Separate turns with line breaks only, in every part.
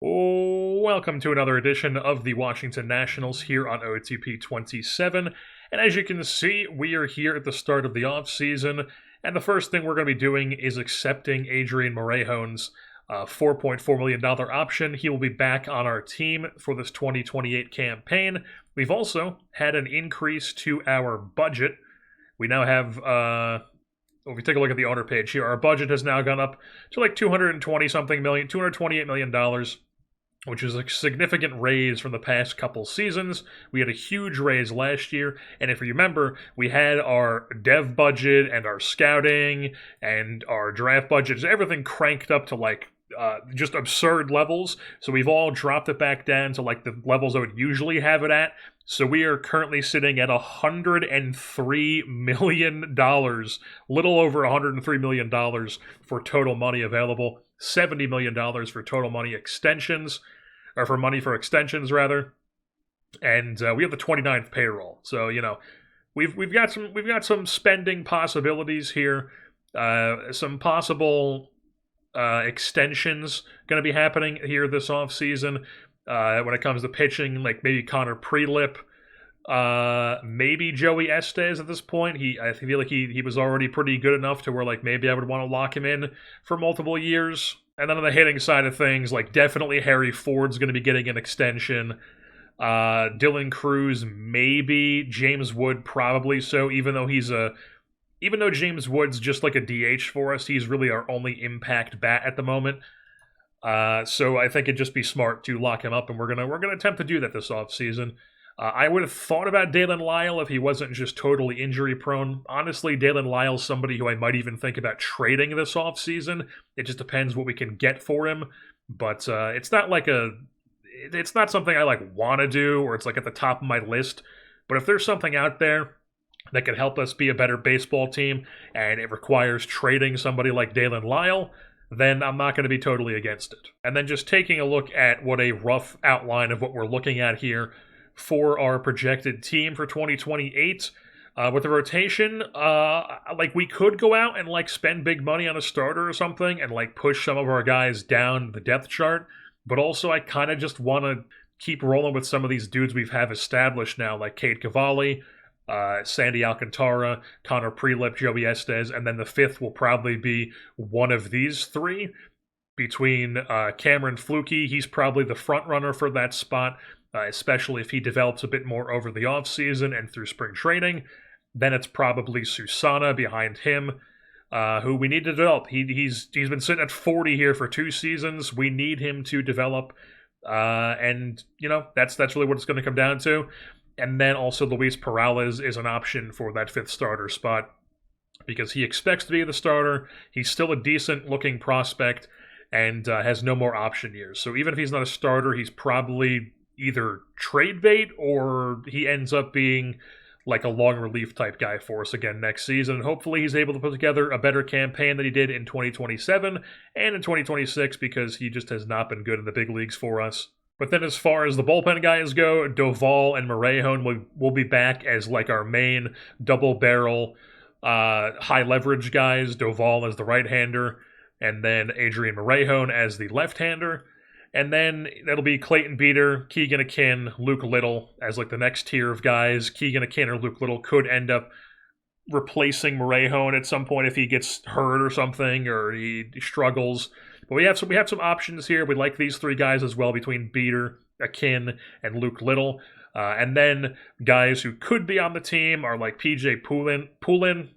Welcome to another edition of the Washington Nationals here on OOTP 27. And as you can see, we are here at the start of the offseason. And the first thing we're going to be doing is accepting Adrian Morejon's $4.4 million option. He will be back on our team for this 2028 campaign. We've also had an increase to our budget. We now have if we take a look at the owner page here, our budget has now gone up to like $228 million, which is a significant raise from the past couple seasons. We had a huge raise last year, and if you remember, we had our dev budget and our scouting and our draft budgets, everything cranked up to like just absurd levels. So we've all dropped it back down to like the levels I would usually have it at. So we are currently sitting at $103 million, little over $103 million for total money available, $70 million for total money extensions, or for money for extensions rather. And we have the 29th payroll. So, you know, we've got some spending possibilities here. Some possible extensions going to be happening here this offseason. When it comes to pitching, like maybe Connor Prelip, maybe Joey Estes at this point. I feel like he was already pretty good enough to where like maybe I would want to lock him in for multiple years. And then on the hitting side of things, like definitely Harry Ford's going to be getting an extension. Dylan Cruz, maybe. James Wood, probably so, even though James Wood's just like a DH for us, he's really our only impact bat at the moment. So I think it'd just be smart to lock him up, and we're gonna attempt to do that this offseason. I would have thought about Dalen Lyle if he wasn't just totally injury prone. Honestly, Dalen Lyle's somebody who I might even think about trading this offseason. It just depends what we can get for him. But it's not something I like want to do, or it's like at the top of my list. But if there's something out there that could help us be a better baseball team, and it requires trading somebody like Dalen Lyle, then I'm not going to be totally against it. And then just taking a look at what a rough outline of what we're looking at here for our projected team for 2028. With the rotation, like we could go out and like spend big money on a starter or something and like push some of our guys down the depth chart, but also I kind of just want to keep rolling with some of these dudes we've established now, like Cade Cavalli, Sandy Alcantara, Connor Prelip, Joey Estes, and then the fifth will probably be one of these three. Between Cameron Flukie, he's probably the front runner for that spot, especially if he develops a bit more over the offseason and through spring training. Then it's probably Susana behind him, who we need to develop. He's been sitting at 40 here for 2 seasons. We need him to develop, and you know that's really what it's going to come down to. And then also Luis Perales is an option for that 5th starter spot because he expects to be the starter. He's still a decent-looking prospect and has no more option years. So even if he's not a starter, he's probably either trade bait or he ends up being like a long relief type guy for us again next season. And hopefully he's able to put together a better campaign than he did in 2027 and in 2026 because he just has not been good in the big leagues for us. But then as far as the bullpen guys go, Doval and Morejon will be back as like our main double-barrel high leverage guys. Doval as the right-hander, and then Adrian Morejon as the left-hander. And then that'll be Clayton Beeter, Keegan Akin, Luke Little as like the next tier of guys. Keegan Akin or Luke Little could end up replacing Morejon at some point if he gets hurt or something or he struggles. But we have some options here. We like these 3 guys as well between Beeter, Akin, and Luke Little. And then guys who could be on the team are like PJ Poulin,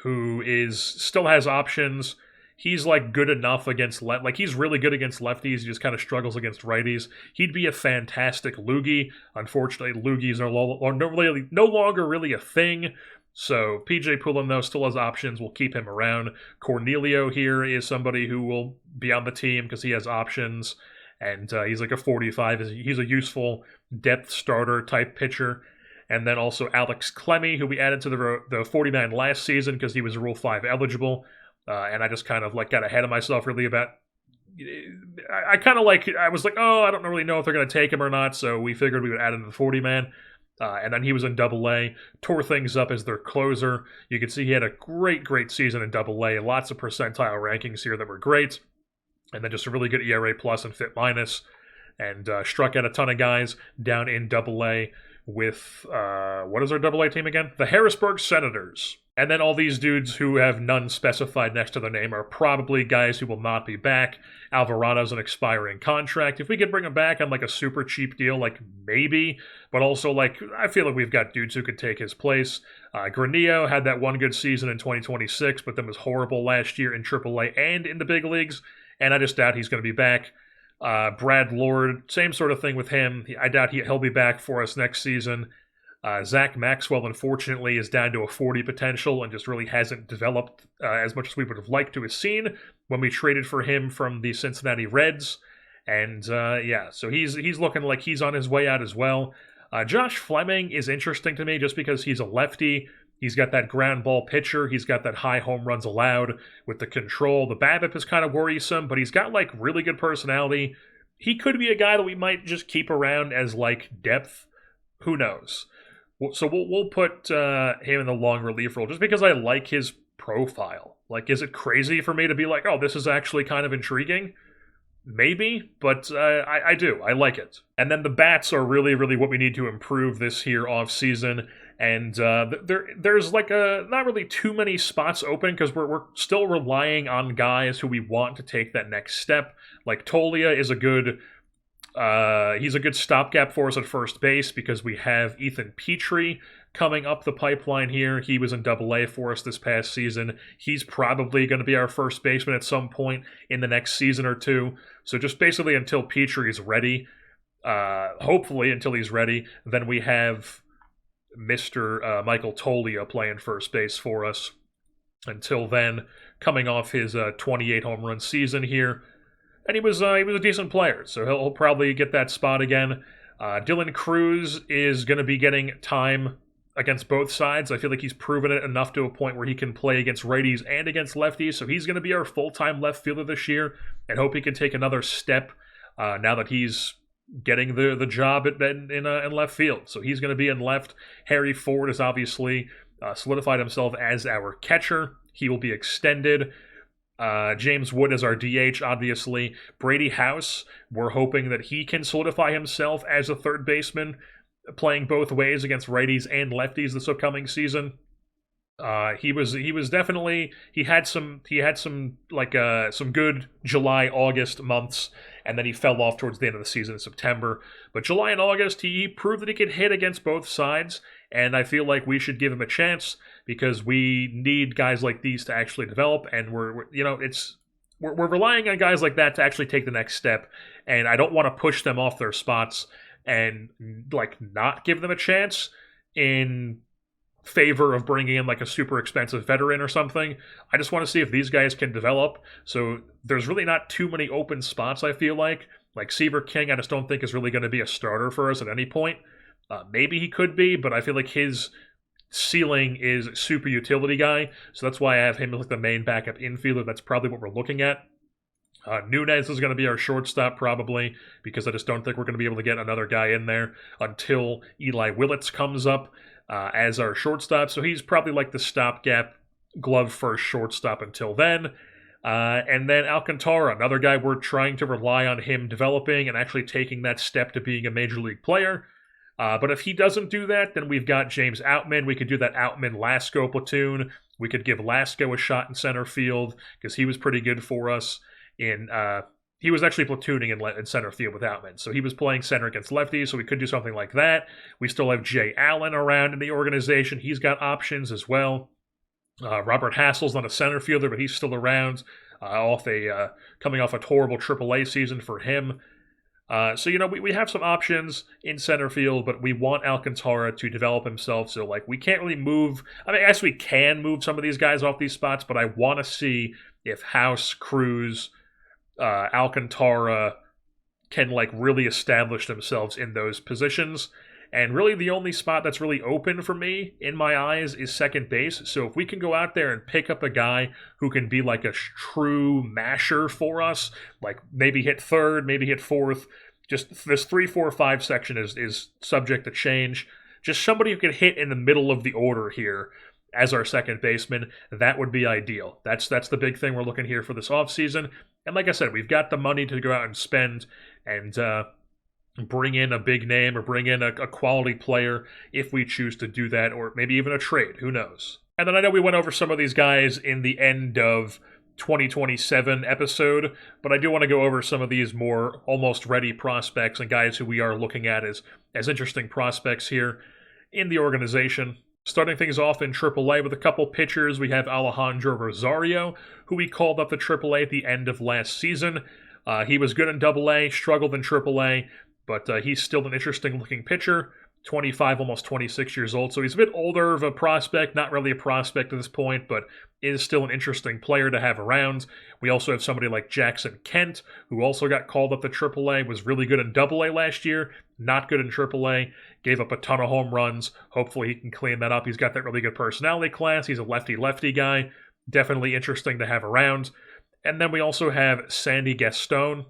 who still has options. He's like good enough against he's really good against lefties. He just kind of struggles against righties. He'd be a fantastic loogie. Unfortunately, loogies are no longer really a thing. So PJ Poulin, though, still has options. We'll keep him around. Cornelio here is somebody who will be on the team because he has options. And he's like a 45. He's a useful depth starter type pitcher. And then also Alex Clemmy, who we added to the 49 last season because he was Rule 5 eligible. And I just kind of like got ahead of myself really about... I was like, oh, I don't really know if they're going to take him or not. So we figured we would add him to the 40-man. And then he was in Double-A, tore things up as their closer. You can see he had a great season in Double-A. Lots of percentile rankings here that were great. and then just a really good ERA plus and FIP minus, and struck out a ton of guys down in Double-A with, what is our Double-A team again? The Harrisburg Senators. And then all these dudes who have none specified next to their name are probably guys who will not be back. Alvarado's an expiring contract. If we could bring him back on like a super cheap deal, like maybe, but also like I feel like we've got dudes who could take his place. Granillo had that one good season in 2026, but then was horrible last year in AAA and in the big leagues, and I just doubt he's going to be back. Brad Lord, same sort of thing with him. I doubt he'll be back for us next season. Zach Maxwell, unfortunately, is down to a 40 potential and just really hasn't developed as much as we would have liked to have seen when we traded for him from the Cincinnati Reds. And yeah, so he's looking like he's on his way out as well. Josh Fleming is interesting to me just because he's a lefty. He's got that ground ball pitcher. He's got that high home runs allowed with the control. The BABIP is kind of worrisome, but he's got like really good personality. He could be a guy that we might just keep around as like depth. Who knows? So we'll put him in the long relief role just because I like his profile. Like, is it crazy for me to be like, oh, this is actually kind of intriguing? Maybe, but I do. I like it. And then the bats are really, really what we need to improve this here off season. And there's like not really too many spots open because we're still relying on guys who we want to take that next step. Like Tolia is a good. He's a good stopgap for us at first base because we have Ethan Petrie coming up the pipeline here. He was in Double-A for us this past season. He's probably going to be our first baseman at some point in the next season or two. So just basically until Petrie's ready, hopefully until he's ready, then we have Mr. Michael Tolia playing first base for us. Until then, coming off his 28 home run season here. And he was a decent player, so he'll probably get that spot again. Dylan Cruz is going to be getting time against both sides. I feel like he's proven it enough to a point where he can play against righties and against lefties, so he's going to be our full-time left fielder this year, and hope he can take another step now that he's getting the job in left field. So he's going to be in left. Harry Ford has obviously solidified himself as our catcher. He will be extended. James Wood is our DH, obviously. Brady House, we're hoping that he can solidify himself as a third baseman, playing both ways against righties and lefties this upcoming season. He had some good July, August months, and then he fell off towards the end of the season in September. But July and August, he proved that he could hit against both sides, and I feel like we should give him a chance because we need guys like these to actually develop, and we're relying on guys like that to actually take the next step, and I don't want to push them off their spots and like not give them a chance in favor of bringing in like a super expensive veteran or something. I just want to see if these guys can develop. So there's really not too many open spots, I feel like. Like Seaver King, I just don't think is really going to be a starter for us at any point. Maybe he could be, but I feel like his ceiling is super utility guy. So that's why I have him as like the main backup infielder. That's probably what we're looking at. Nunez is going to be our shortstop probably because I just don't think we're going to be able to get another guy in there until Eli Willits comes up as our shortstop. So he's probably like the stopgap glove first shortstop until then. And then Alcantara, another guy we're trying to rely on him developing and actually taking that step to being a major league player. But if he doesn't do that, then we've got James Outman. We could do that Outman-Lasco platoon. We could give Lasco a shot in center field because he was pretty good for us. He was actually platooning in center field with Outman. So he was playing center against lefties, so we could do something like that. We still have Jay Allen around in the organization. He's got options as well. Robert Hassel's not a center fielder, but he's still around, coming off a horrible AAA season for him. So, we have some options in center field, but we want Alcantara to develop himself. So, like, we can't really move. I mean, I guess we can move some of these guys off these spots, but I want to see if House, Cruz, Alcantara can, like, really establish themselves in those positions. And really the only spot that's really open for me, in my eyes, is second base. So if we can go out there and pick up a guy who can be like a true masher for us, like maybe hit third, maybe hit fourth, just this 3, 4, 5 section is subject to change. Just somebody who can hit in the middle of the order here as our second baseman, that would be ideal. That's the big thing we're looking here for this offseason. And like I said, we've got the money to go out and spend and bring in a big name or bring in a quality player if we choose to do that, or maybe even a trade. Who knows? And then I know we went over some of these guys in the end of 2027 episode, but I do want to go over some of these more almost ready prospects and guys who we are looking at as interesting prospects here in the organization. Starting things off in AAA with a couple pitchers, we have Alejandro Rosario, who we called up to AAA at the end of last season. He was good in AA, struggled in AAA, but he's still an interesting-looking pitcher. 25, almost 26 years old, so he's a bit older of a prospect, not really a prospect at this point, but is still an interesting player to have around. We also have somebody like Jackson Kent, who also got called up to AAA, was really good in AA last year, not good in AAA, gave up a ton of home runs. Hopefully he can clean that up. He's got that really good personality class. He's a lefty-lefty guy. Definitely interesting to have around. And then we also have Sandy Gaston,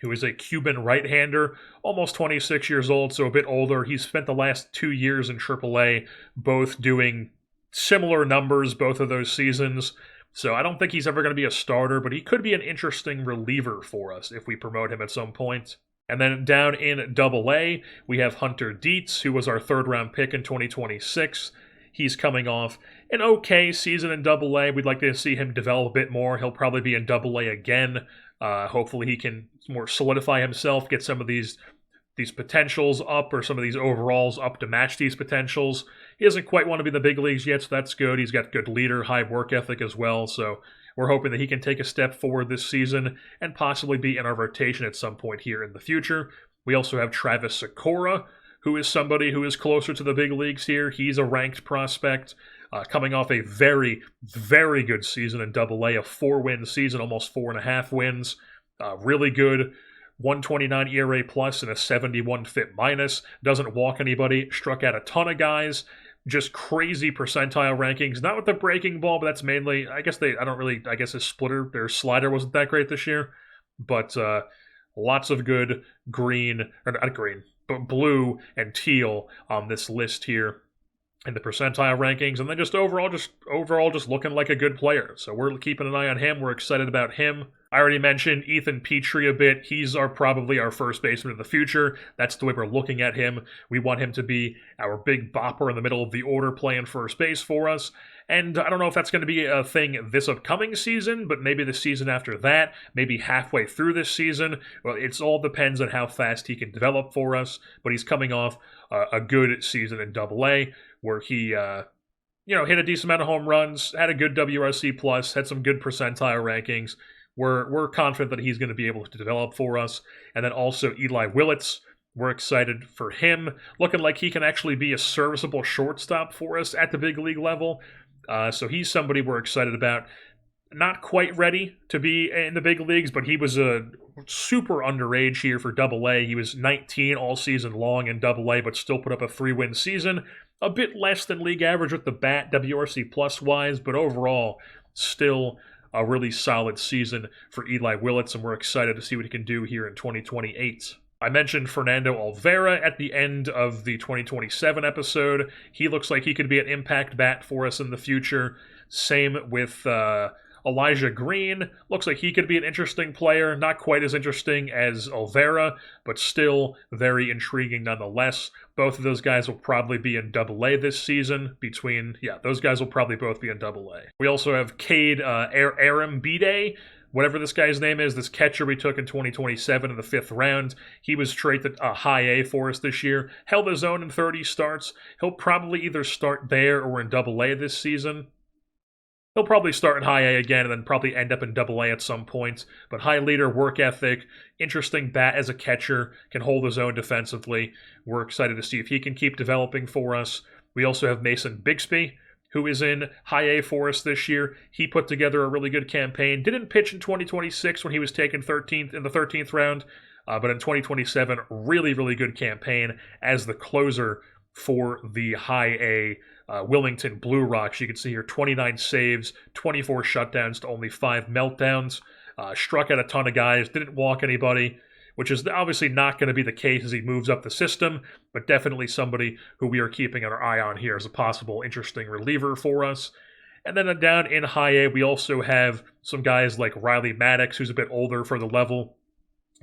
who is a Cuban right-hander, almost 26 years old, so a bit older. He's spent the last 2 years in AAA, both doing similar numbers both of those seasons. So I don't think he's ever going to be a starter, but he could be an interesting reliever for us if we promote him at some point. And then down in AA, we have Hunter Dietz, who was our third-round pick in 2026. He's coming off an okay season in AA. We'd like to see him develop a bit more. He'll probably be in AA again. Hopefully he can more solidify himself, get some of these potentials up, or some of these overalls up to match these potentials. He doesn't quite want to be in the big leagues yet, so that's good. He's got good leader, high work ethic as well, so we're hoping that he can take a step forward this season and possibly be in our rotation at some point here in the future. We also have Travis Sikora, who is somebody who is closer to the big leagues here. He's a ranked prospect. Coming off a very, very good season in AA, a 4-win season, almost 4.5 wins. Really good, 129 ERA plus and a 71 FIP minus. Doesn't walk anybody, struck out a ton of guys. Just crazy percentile rankings. Not with the breaking ball, but that's mainly, I guess his splitter, their slider wasn't that great this year. But lots of good blue and teal on this list here in the percentile rankings, and then just overall looking like a good player. So we're keeping an eye on him. We're excited about him. I already mentioned Ethan Petrie a bit. He's probably our first baseman of the future. That's the way we're looking at him. We want him to be our big bopper in the middle of the order playing first base for us. And I don't know if that's going to be a thing this upcoming season, but maybe the season after that, maybe halfway through this season. Well, it all depends on how fast he can develop for us, but he's coming off a good season in AA, where he hit a decent amount of home runs, had a good WRC plus, had some good percentile rankings. We're confident that he's going to be able to develop for us. And then also Eli Willits, we're excited for him, looking like he can actually be a serviceable shortstop for us at the big league level. So he's somebody we're excited about. Not quite ready to be in the big leagues, but he was a super underage here for AA. He was 19 all season long in AA, but still put up a 3-win season. A bit less than league average with the bat, WRC plus wise, but overall still a really solid season for Eli Willits, and we're excited to see what he can do here in 2028. I mentioned Fernando Olvera at the end of the 2027 episode. He looks like he could be an impact bat for us in the future. Same with Elijah Green. Looks like he could be an interesting player. Not quite as interesting as Olvera, but still very intriguing nonetheless. Both of those guys will probably be in AA this season. Those guys will probably both be in AA. We also have Cade Arambide, whatever this guy's name is, this catcher we took in 2027 in the 5th round. He was traded a high A for us this year. Held his own in 30 starts. He'll probably either start there or in AA this season. He'll probably start in high A again and then probably end up in AA at some point. But high leader, work ethic, interesting bat as a catcher, can hold his own defensively. We're excited to see if he can keep developing for us. We also have Mason Bixby, who is in high A for us this year. He put together a really good campaign. Didn't pitch in 2026 when he was taken 13th in the 13th round, but in 2027, really, really good campaign as the closer for the high A Wilmington Blue Rocks. You can see here 29 saves, 24 shutdowns to only 5 meltdowns. Struck out a ton of guys, didn't walk anybody, which is obviously not going to be the case as he moves up the system, but definitely somebody who we are keeping our eye on here as a possible interesting reliever for us. And then down in high A, we also have some guys like Riley Maddox, who's a bit older for the level.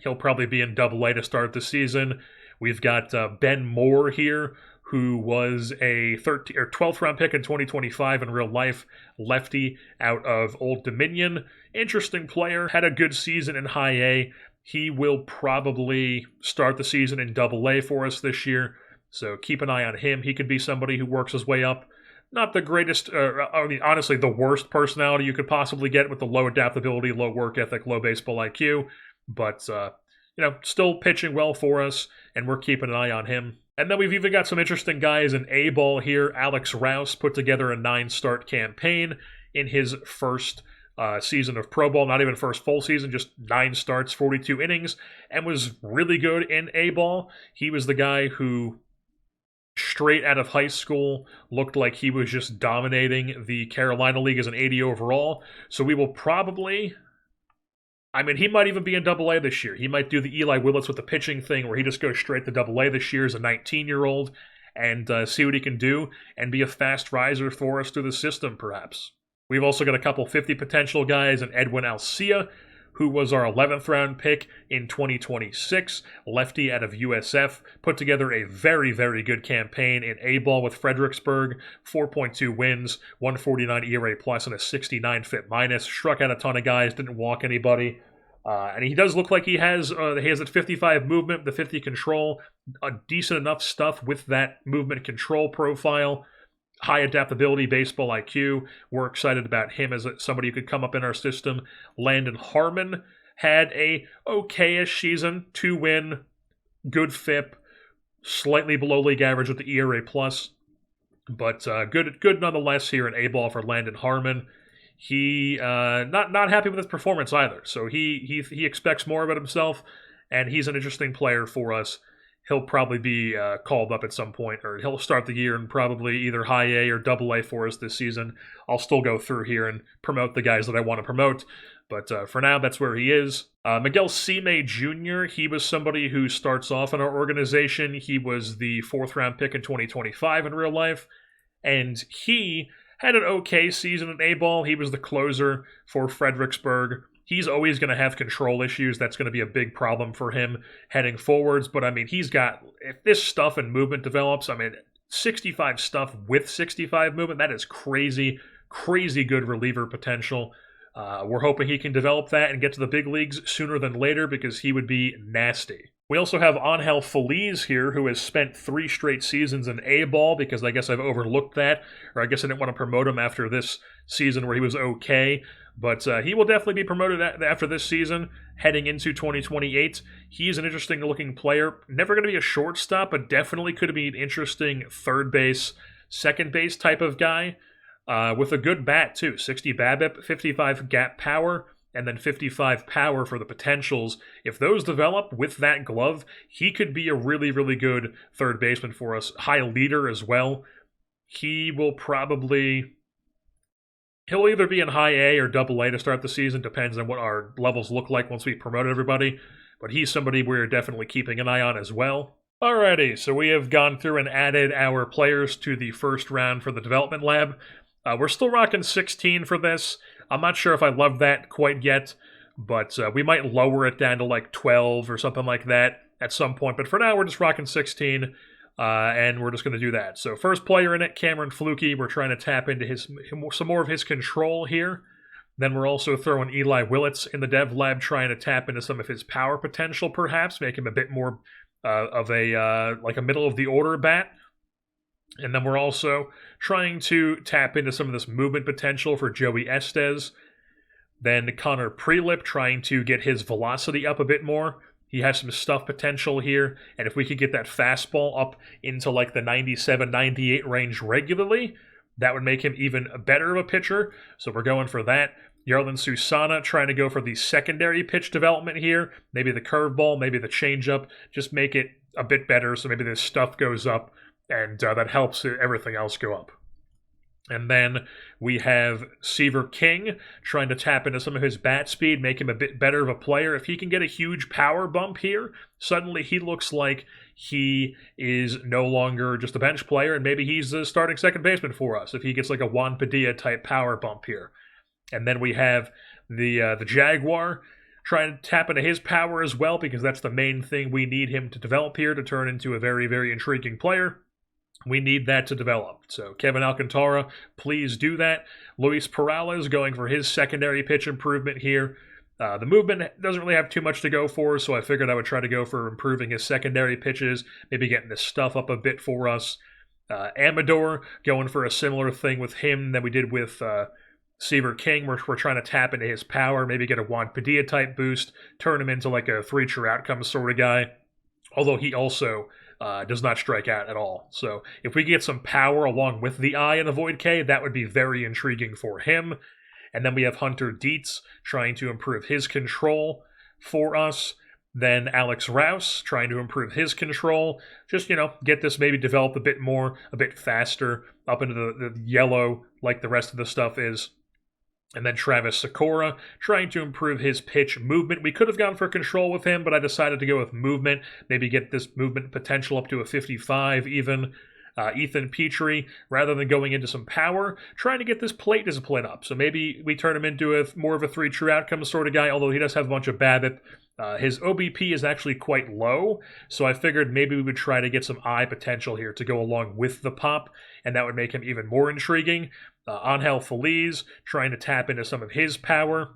He'll probably be in double A to start the season. We've got Ben Moore here, who was a 12th round pick in 2025 in real life, lefty out of Old Dominion. Interesting player, had a good season in high A. He will probably start the season in double A for us this year, so keep an eye on him. He could be somebody who works his way up. Not the greatest, honestly, the worst personality you could possibly get with the low adaptability, low work ethic, low baseball IQ, but, still pitching well for us, and we're keeping an eye on him. And then we've even got some interesting guys in A-ball here. Alex Rouse put together a 9-start campaign in his first season of Pro Ball, not even first full season, just 9 starts, 42 innings, and was really good in A-ball. He was the guy who, straight out of high school, looked like he was just dominating the Carolina League as an 80 overall. So we will probably... he might even be in double A this year. He might do the Eli Willits with the pitching thing where he just goes straight to double A this year as a 19-year-old and see what he can do and be a fast riser for us through the system, perhaps. We've also got a couple 50 potential guys in Edwin Alcia, who was our 11th round pick in 2026, lefty out of USF, put together a very, very good campaign in A-ball with Fredericksburg, 4.2 wins, 149 ERA plus, and a 69 FIP minus, struck out a ton of guys, didn't walk anybody, and he does look like he has that 55 movement, the 50 control, a decent enough stuff with that movement control profile. High adaptability, baseball IQ. We're excited about him as somebody who could come up in our system. Landon Harmon had a okay-ish season, 2-win, good FIP, slightly below league average with the ERA plus, but good nonetheless here in A-ball for Landon Harmon. He not happy with his performance either, so he expects more of himself, and he's an interesting player for us. He'll probably be called up at some point, or he'll start the year in probably either high A or double A for us this season. I'll still go through here and promote the guys that I want to promote, but for now, that's where he is. Miguel Cime Jr., he was somebody who starts off in our organization. He was the 4th round pick in 2025 in real life, and he had an okay season in A-ball. He was the closer for Fredericksburg. He's always going to have control issues. That's going to be a big problem for him heading forwards. But, he's got, if this stuff and movement develops, 65 stuff with 65 movement, that is crazy, crazy good reliever potential. We're hoping he can develop that and get to the big leagues sooner than later because he would be nasty. We also have Angel Feliz here, who has spent 3 straight seasons in A-ball because I guess I've overlooked that, or I guess I didn't want to promote him after this season where he was okay. But he will definitely be promoted after this season, heading into 2028. He's an interesting-looking player. Never going to be a shortstop, but definitely could be an interesting third base, second base type of guy, with a good bat, too. 60 BABIP, 55 gap power, and then 55 power for the potentials. If those develop with that glove, he could be a really, really good third baseman for us. High leader as well. He will probably... He'll either be in high A or double A to start the season, depends on what our levels look like once we promote everybody, but he's somebody we're definitely keeping an eye on as well. Alrighty, so we have gone through and added our players to the first round for the development lab. We're still rocking 16 for this. I'm not sure if I love that quite yet, but we might lower it down to like 12 or something like that at some point, but for now we're just rocking 16. And we're just going to do that. So first player in it, Cameron Flukie. We're trying to tap into some more of his control here. Then we're also throwing Eli Willits in the dev lab, trying to tap into some of his power potential, perhaps, make him a bit more of a middle of the order bat. And then we're also trying to tap into some of this movement potential for Joey Estes. Then Connor Prelip, trying to get his velocity up a bit more. He has some stuff potential here, and if we could get that fastball up into like the 97, 98 range regularly, that would make him even better of a pitcher, so we're going for that. Yarlin Susana trying to go for the secondary pitch development here, maybe the curveball, maybe the changeup, just make it a bit better so maybe this stuff goes up, and that helps everything else go up. And then we have Seaver King trying to tap into some of his bat speed, make him a bit better of a player. If he can get a huge power bump here, suddenly he looks like he is no longer just a bench player, and maybe he's the starting second baseman for us if he gets like a Juan Padilla type power bump here. And then we have the Jaguar trying to tap into his power as well, because that's the main thing we need him to develop here to turn into a very, very intriguing player. We need that to develop. So Kevin Alcantara, please do that. Luis Perales going for his secondary pitch improvement here. The movement doesn't really have too much to go for, so I figured I would try to go for improving his secondary pitches, maybe getting his stuff up a bit for us. Amador going for a similar thing with him that we did with Seaver King. We're trying to tap into his power, maybe get a Juan Padilla type boost, turn him into like a 3 true outcomes sort of guy. Although he also does not strike out at all. So if we get some power along with the eye and the Void K, that would be very intriguing for him. And then we have Hunter Dietz trying to improve his control for us. Then Alex Rouse trying to improve his control. Just, get this maybe developed a bit more, a bit faster, up into the yellow like the rest of the stuff is. And then Travis Sikora trying to improve his pitch movement. We could have gone for control with him, but I decided to go with movement. Maybe get this movement potential up to a 55 even. Ethan Petrie, rather than going into some power, trying to get this plate discipline up. So maybe we turn him into more of a 3 true outcomes sort of guy, although he does have a bunch of BABIP. His OBP is actually quite low, so I figured maybe we would try to get some eye potential here to go along with the pop, and that would make him even more intriguing. Angel Feliz trying to tap into some of his power.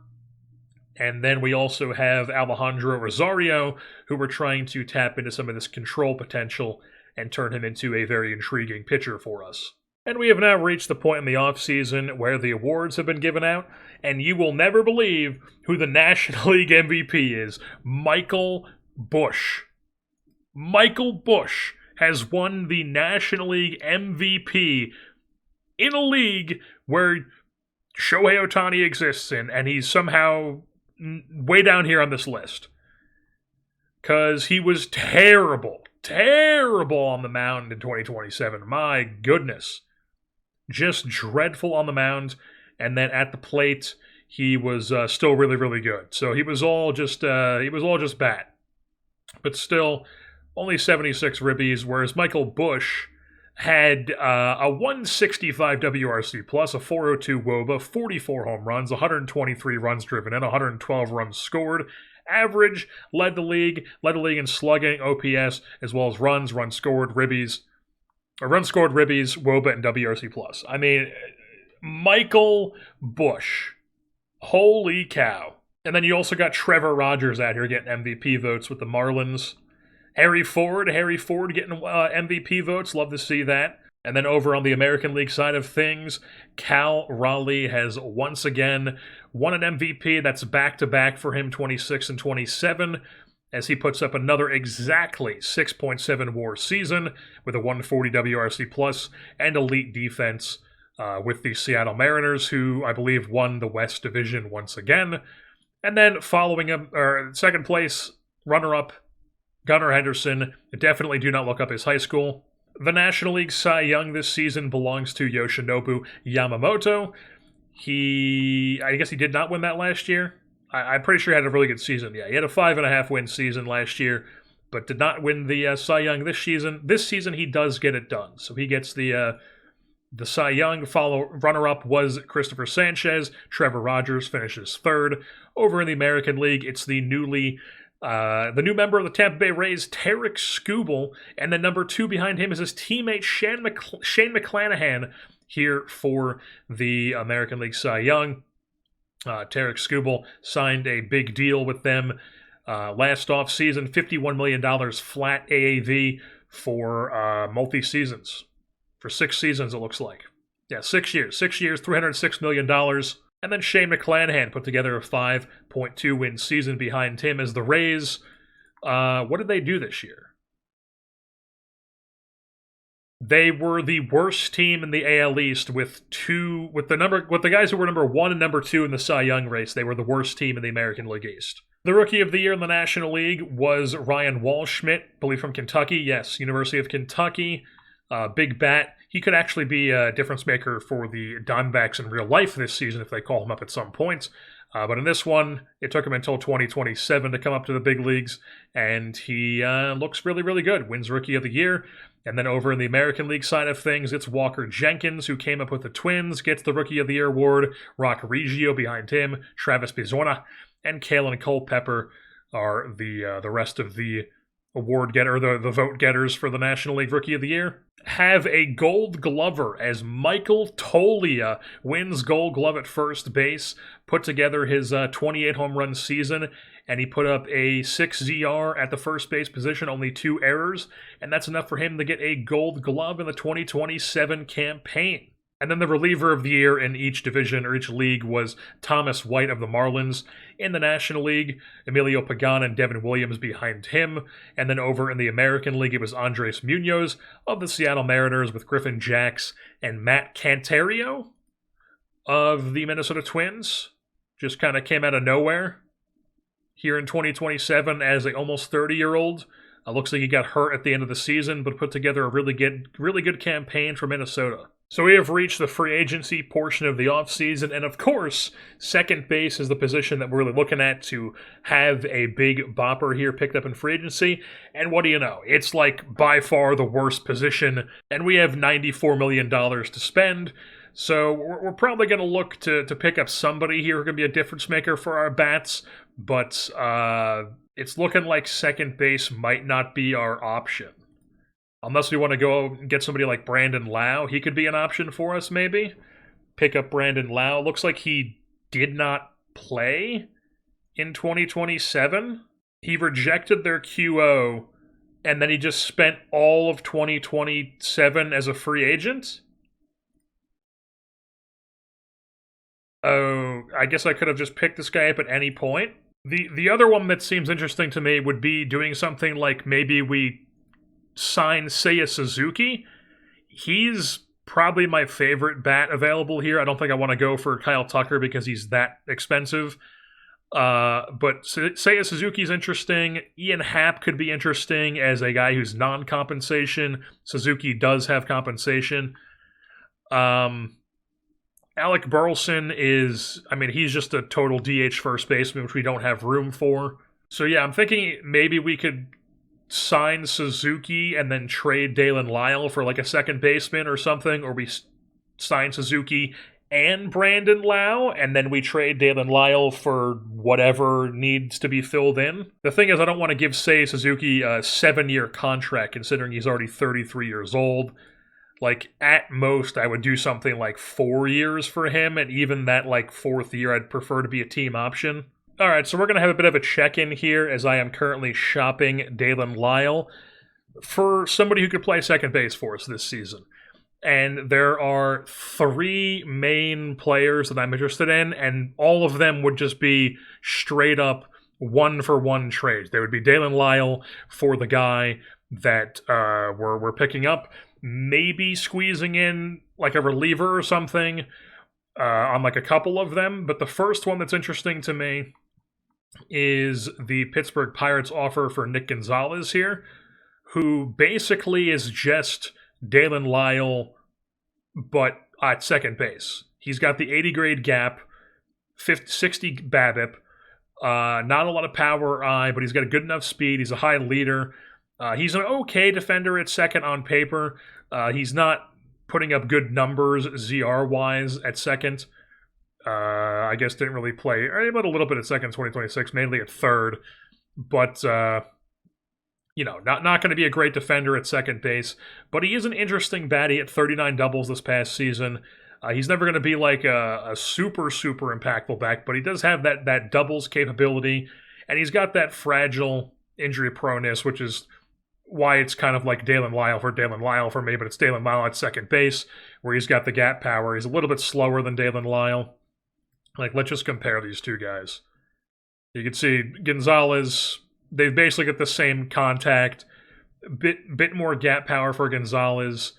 And then we also have Alejandro Rosario, who we're trying to tap into some of this control potential and turn him into a very intriguing pitcher for us. And we have now reached the point in the offseason where the awards have been given out, and you will never believe who the National League MVP is. Michael Busch. Michael Busch has won the National League MVP in a league where Shohei Ohtani exists in, and he's somehow way down here on this list. Because he was terrible on the mound in 2027. My goodness. Just dreadful on the mound, and then at the plate, he was still really, really good. So he was all just bad. But still, only 76 ribbies, whereas Michael Busch had a 165 WRC plus, a 402 WOBA, 44 home runs, 123 runs driven in, 112 runs scored. Average, led the league in slugging, OPS, as well as runs scored, ribbies, WOBA, and WRC plus. I mean, Michael Busch. Holy cow. And then you also got Trevor Rogers out here getting MVP votes with the Marlins. Harry Ford getting MVP votes. Love to see that. And then over on the American League side of things, Cal Raleigh has once again won an MVP. That's back-to-back for him, 26 and 27, as he puts up another exactly 6.7 WAR season with a 140 WRC plus and elite defense with the Seattle Mariners, who I believe won the West Division once again. And then following him, second place, runner-up, Gunnar Henderson. Definitely do not look up his high school. The National League Cy Young this season belongs to Yoshinobu Yamamoto. I guess he did not win that last year. I'm pretty sure he had a really good season. Yeah, he had a 5.5 win season last year, but did not win the Cy Young this season. This season he does get it done, so he gets the Cy Young. Runner-up was Christopher Sanchez. Trevor Rogers finishes third. Over in the American League, it's the new member of the Tampa Bay Rays, Tarek Skubal, and then number 2 behind him is his teammate Shane McClanahan here for the American League Cy Young. Tarek Skubal signed a big deal with them last offseason, $51 million flat AAV for multi-seasons. For 6 seasons, it looks like. Yeah, 6 years. 6 years, $306 million. And then Shane McClanahan put together a 5.2 win season behind him as the Rays. What did they do this year? They were the worst team in the AL East with the guys who were number 1 and number 2 in the Cy Young race. They were the worst team in the American League East. The Rookie of the Year in the National League was Ryan Walschmidt, I believe from Kentucky. Yes, University of Kentucky. Big bat. He could actually be a difference maker for the Diamondbacks in real life this season if they call him up at some point. But in this one, it took him until 2027 to come up to the big leagues, and he looks really, really good. Wins Rookie of the Year. And then over in the American League side of things, it's Walker Jenkins, who came up with the Twins, gets the Rookie of the Year award. Rock Reggio behind him, Travis Bizona, and Kalen Culpepper are the rest of the award getter, the vote getters for the National League Rookie of the Year. Have a Gold Glover as Michael Toglia wins Gold Glove at first base, put together his 28 home run season, and he put up a 6 ZR at the first base position, only 2 errors, and that's enough for him to get a Gold Glove in the 2027 campaign. And then the reliever of the year in each division or each league was Thomas White of the Marlins. In the National League, Emilio Pagan and Devin Williams behind him. And then over in the American League, it was Andres Munoz of the Seattle Mariners with Griffin Jacks and Matt Cantario of the Minnesota Twins. Just kind of came out of nowhere here in 2027 as an almost 30-year-old. Looks like he got hurt at the end of the season, but put together a really good campaign for Minnesota. So we have reached the free agency portion of the offseason, and of course, second base is the position that we're really looking at to have a big bopper here picked up in free agency. And what do you know? It's like by far the worst position, and we have $94 million to spend. So we're probably going to look to pick up somebody here who's going to be a difference maker for our bats, but it's looking like second base might not be our option. Unless we want to go and get somebody like Brandon Lau. He could be an option for us, maybe. Pick up Brandon Lau. Looks like he did not play in 2027. He rejected their QO, and then he just spent all of 2027 as a free agent. Oh, I guess I could have just picked this guy up at any point. The other one that seems interesting to me would be doing something like maybe we sign Seiya Suzuki. He's probably my favorite bat available here. I don't think I want to go for Kyle Tucker because he's that expensive. But Seiya Suzuki's interesting. Ian Happ could be interesting as a guy who's non-compensation. Suzuki does have compensation. Alec Burleson is, he's just a total DH first baseman, which we don't have room for. So yeah, I'm thinking maybe we could sign Suzuki and then trade Dalen Lyle for like a second baseman or something, or we sign Suzuki and Brandon Lau, and then we trade Dalen Lyle for whatever needs to be filled in. The thing is, I don't want to give, say, Suzuki a 7-year contract, considering he's already 33 years old. Like, at most, I would do something like 4 years for him, and even that, like, 4th year, I'd prefer to be a team option. Alright, so we're going to have a bit of a check-in here, as I am currently shopping Dalen Lyle for somebody who could play second base for us this season. And there are 3 main players that I'm interested in, and all of them would just be straight-up one-for-one trades. There would be Dalen Lyle for the guy that we're picking up, maybe squeezing in like a reliever or something on like a couple of them. But the first one that's interesting to me is the Pittsburgh Pirates offer for Nick Gonzalez here, who basically is just Dalen Lyle, but at second base. He's got the 80 grade gap, 60 BABIP, not a lot of power or eye, but he's got a good enough speed. He's a high leader. He's an okay defender at second on paper. He's not putting up good numbers ZR-wise at second. I guess didn't really play, but a little bit at second 2026, mainly at third. But, not going to be a great defender at second base. But he is an interesting bat. He hit 39 doubles this past season. He's never going to be like a super, super impactful back, but he does have that doubles capability. And he's got that fragile injury proneness, which is why it's kind of like Dalen Lyle for me, but it's Dalen Lyle at second base, where he's got the gap power. He's a little bit slower than Dalen Lyle. Like, let's just compare these two guys. You can see Gonzalez, they've basically got the same contact, bit more gap power for Gonzalez,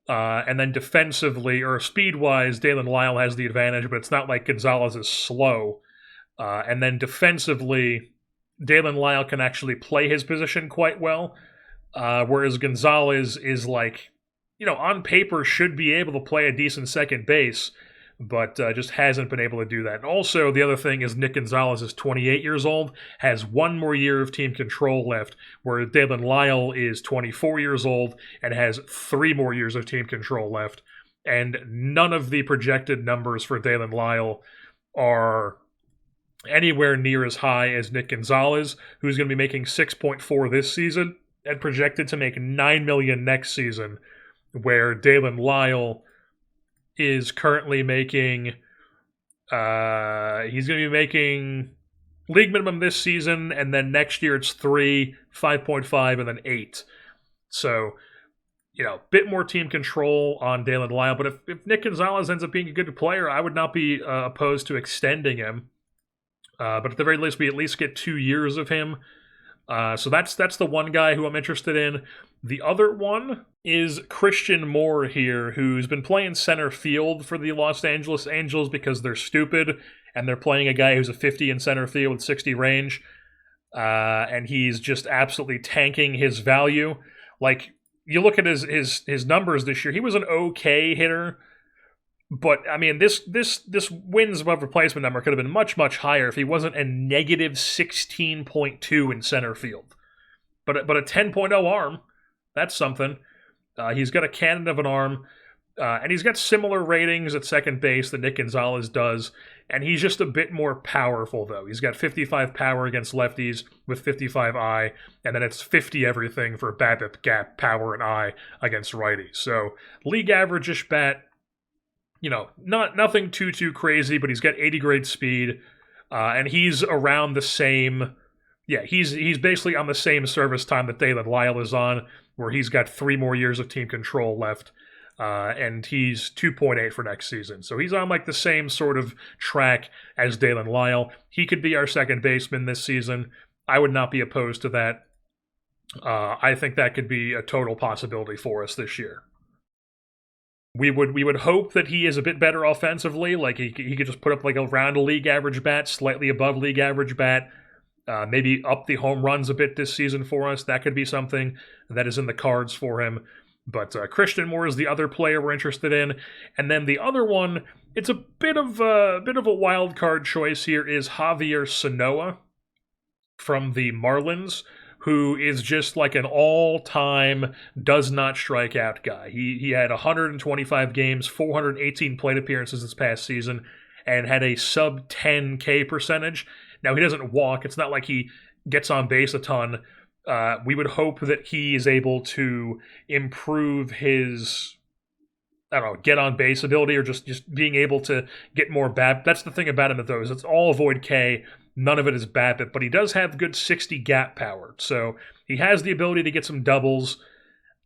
and then defensively, or speed-wise, Dalen Lyle has the advantage, but it's not like Gonzalez is slow. And then defensively, Dalen Lyle can actually play his position quite well, whereas Gonzalez is like on paper should be able to play a decent second base, but just hasn't been able to do that. And also, the other thing is Nick Gonzalez is 28 years old, has one more year of team control left, where Dalen Lyle is 24 years old and has 3 more years of team control left. And none of the projected numbers for Dalen Lyle are anywhere near as high as Nick Gonzalez, who's going to be making 6.4 this season and projected to make $9 million next season, where Dalen Lyle is currently making, he's going to be making league minimum this season, and then next year it's 3, 5.5, and then 8. So, bit more team control on Dalen Lyle, but if Nick Gonzalez ends up being a good player, I would not be opposed to extending him. But at the very least, we at least get 2 years of him. So that's the one guy who I'm interested in. The other one is Christian Moore here, who's been playing center field for the Los Angeles Angels because they're stupid, and they're playing a guy who's a 50 in center field with 60 range, and he's just absolutely tanking his value. Like, you look at his numbers this year, he was an okay hitter, but, I mean, this wins above replacement number could have been much, much higher if he wasn't a negative 16.2 in center field. But a 10.0 arm, that's something. He's got a cannon of an arm, and he's got similar ratings at second base that Nick Gonzalez does, and he's just a bit more powerful, though. He's got 55 power against lefties with 55 I, and then it's 50 everything for BABIP, gap, power, and I against righties. So, league average-ish bat, nothing too crazy, but he's got 80 grade speed, and he's around the same. Yeah, he's basically on the same service time that Dalen Lyle is on, where he's got 3 more years of team control left, and he's 2.8 for next season. So he's on like the same sort of track as Dalen Lyle. He could be our second baseman this season. I would not be opposed to that. I think that could be a total possibility for us this year. We would hope that he is a bit better offensively, like he could just put up like around a league average bat, slightly above league average bat, maybe up the home runs a bit this season for us. That could be something that is in the cards for him. But Christian Moore is the other player we're interested in, and then the other one, it's a bit of a wild card choice here, is Javier Sanoa from the Marlins, who is just like an all-time does not strike out guy. He had 125 games, 418 plate appearances this past season, and had a sub-10 K percentage. Now, he doesn't walk. It's not like he gets on base a ton. We would hope that he is able to improve his, get on base ability, or just being able to get more BABIP. That's the thing about him, though, is it's all avoid K. None of it is BABIP, but he does have good 60 gap power. So he has the ability to get some doubles.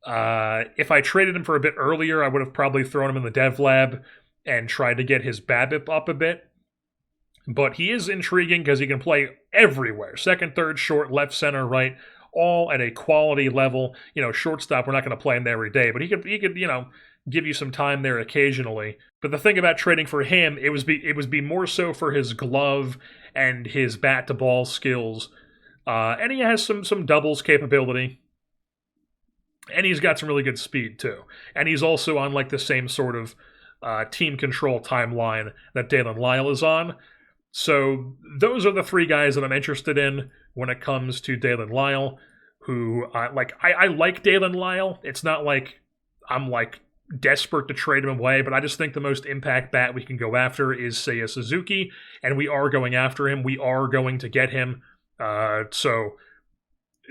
If I traded him for a bit earlier, I would have probably thrown him in the dev lab and tried to get his BABIP up a bit. But he is intriguing because he can play everywhere. Second, third, short, left, center, right, all at a quality level. Shortstop, we're not going to play him there every day, but he could give you some time there occasionally. But the thing about trading for him, it was be more so for his glove and his bat to ball skills, and he has some doubles capability, and he's got some really good speed too. And he's also on like the same sort of team control timeline that Dalen Lyle is on. So those are the 3 guys that I'm interested in when it comes to Dalen Lyle. Who I like Dalen Lyle. It's not like I'm like desperate to trade him away, but I just think the most impact bat we can go after is Seiya Suzuki, and we are going after him. We are going to get him. So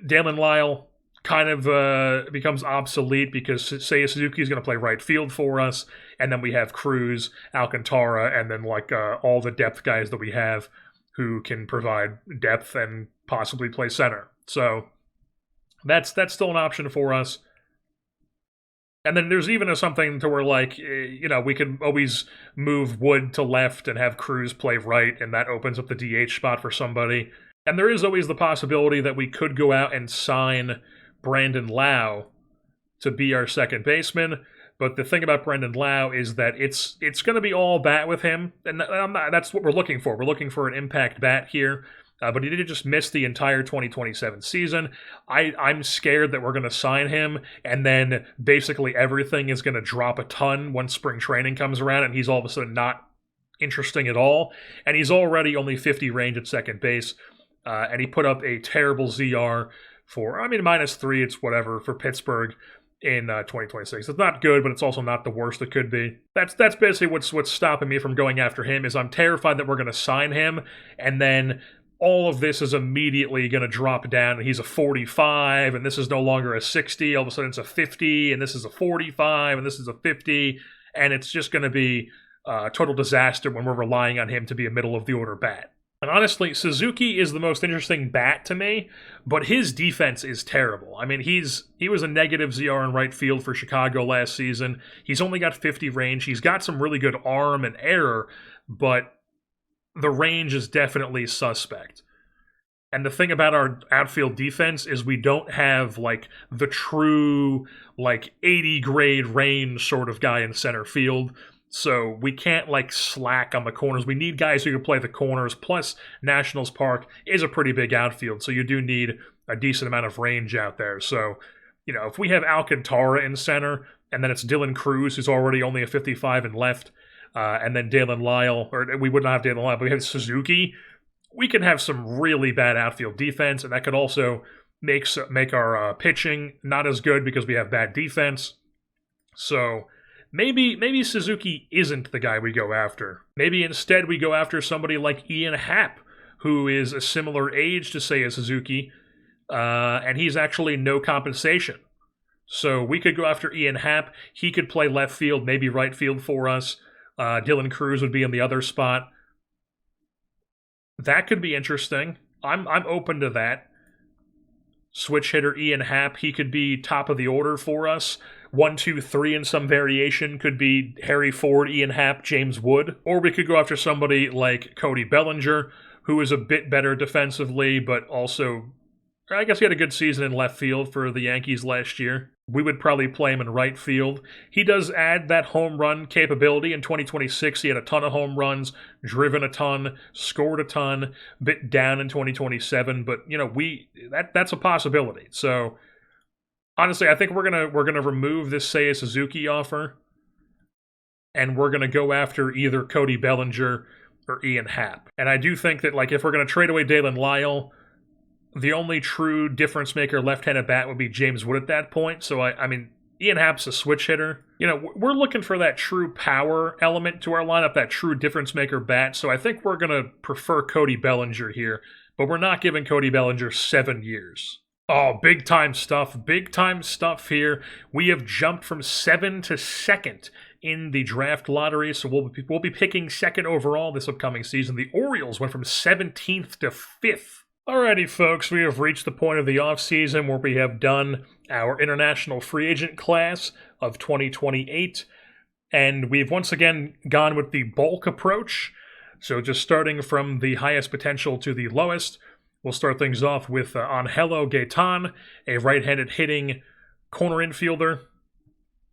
Dalen Lyle kind of becomes obsolete because Seiya Suzuki is going to play right field for us, and then we have Cruz, Alcantara, and then like all the depth guys that we have who can provide depth and possibly play center. So that's still an option for us. And then there's even something to where, like, we could always move Wood to left and have Cruz play right, and that opens up the DH spot for somebody. And there is always the possibility that we could go out and sign Brandon Lau to be our second baseman. But the thing about Brandon Lau is that it's going to be all bat with him, and that's what we're looking for. We're looking for an impact bat here. but he did just miss the entire 2027 season. I'm scared that we're going to sign him, and then basically everything is going to drop a ton once spring training comes around, and he's all of a sudden not interesting at all. And he's already only 50 range at second base, and he put up a terrible ZR for, I mean, -3, it's whatever, for Pittsburgh in 2026. It's not good, but it's also not the worst it could be. That's basically what's stopping me from going after him, is I'm terrified that we're going to sign him, and then all of this is immediately going to drop down, and he's a 45, and this is no longer a 60, all of a sudden it's a 50, and this is a 45, and this is a 50, and it's just going to be a total disaster when we're relying on him to be a middle-of-the-order bat. And honestly, Suzuki is the most interesting bat to me, but his defense is terrible. I mean, he was a negative ZR in right field for Chicago last season. He's only got 50 range. He's got some really good arm and error, but the range is definitely suspect. And the thing about our outfield defense is we don't have, like, the true, like, 80-grade range sort of guy in center field. So we can't, like, slack on the corners. We need guys who can play the corners. Plus, Nationals Park is a pretty big outfield, so you do need a decent amount of range out there. So, you know, if we have Alcantara in center, and then it's Dylan Cruz, who's already only a 55 in left, and then Dalen Lyle, or we would not have Dalen Lyle, but we have Suzuki, we can have some really bad outfield defense, and that could also make our pitching not as good because we have bad defense. So maybe Suzuki isn't the guy we go after. Maybe instead we go after somebody like Ian Happ, who is a similar age to, say, a Suzuki, and he's actually no compensation. So we could go after Ian Happ. He could play left field, maybe right field for us. Dylan Cruz would be in the other spot. That could be interesting. I'm open to that. Switch hitter Ian Happ, he could be top of the order for us. 1, 2, 3 in some variation could be Harry Ford, Ian Happ, James Wood. Or we could go after somebody like Cody Bellinger, who is a bit better defensively, but also, I guess he had a good season in left field for the Yankees last year. We would probably play him in right field. He does add that home run capability. In 2026, he had a ton of home runs, driven a ton, scored a ton, bit down in 2027, but, you know, that's a possibility. So, honestly, I think we're gonna remove this Seiya Suzuki offer, and we're gonna go after either Cody Bellinger or Ian Happ. And I do think that, like, if we're gonna trade away Dalen Lyle, the only true difference maker left-handed bat would be James Wood at that point. So, I mean, Ian Happ's a switch hitter. You know, we're looking for that true power element to our lineup, that true difference maker bat. So I think we're going to prefer Cody Bellinger here, but we're not giving Cody Bellinger 7 years. Oh, big-time stuff. Big-time stuff here. We have jumped from 7 to 2nd in the draft lottery, so we'll be picking 2nd overall this upcoming season. The Orioles went from 17th to 5th. Alrighty, folks, we have reached the point of the offseason where we have done our international free agent class of 2028, and we've once again gone with the bulk approach. So just starting from the highest potential to the lowest, we'll start things off with Angelo Gaetan, a right-handed hitting corner infielder.